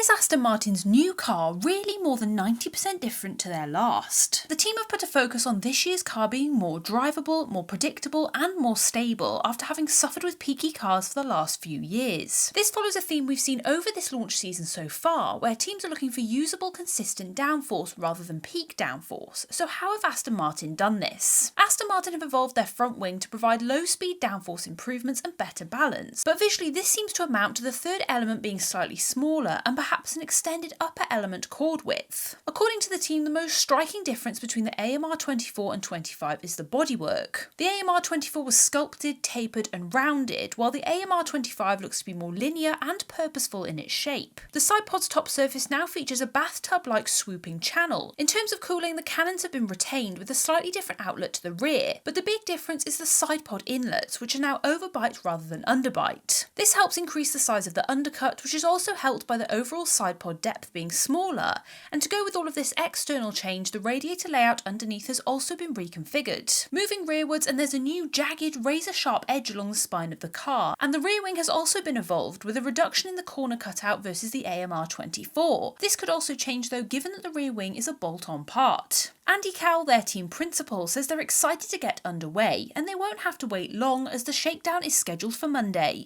is Aston Martin's new car really more than 90% different to their last? The team have put a focus on this year's car being more drivable, more predictable and more stable after having suffered with peaky cars for the last few years. This follows a theme we've seen over this launch season so far, where teams are looking for usable, consistent downforce rather than peak downforce. So how have Aston Martin done this? Aston Martin have evolved their front wing to provide low-speed downforce improvements and better balance, but visually this seems to amount to the third element being slightly smaller and perhaps an extended upper element chord width. According to the team, the most striking difference between the AMR24 and 25 is the bodywork. The AMR24 was sculpted, tapered and rounded, while the AMR25 looks to be more linear and purposeful in its shape. The side pod's top surface now features a bathtub-like swooping channel. In terms of cooling, the cannons have been retained with a slightly different outlet to the rear, but the big difference is the side pod inlets, which are now overbite rather than underbite. This helps increase the size of the undercut, which is also helped by the overall side pod depth being smaller, and to go with all of this external change, the radiator layout underneath has also been reconfigured, moving rearwards, and there's a new jagged razor-sharp edge along the spine of the car, and the rear wing has also been evolved with a reduction in the corner cutout versus the AMR24. This could also change though, given that the rear wing is a bolt-on part. Andy Cowell, their team principal, says they're excited to get underway, and they won't have to wait long as the shakedown is scheduled for Monday.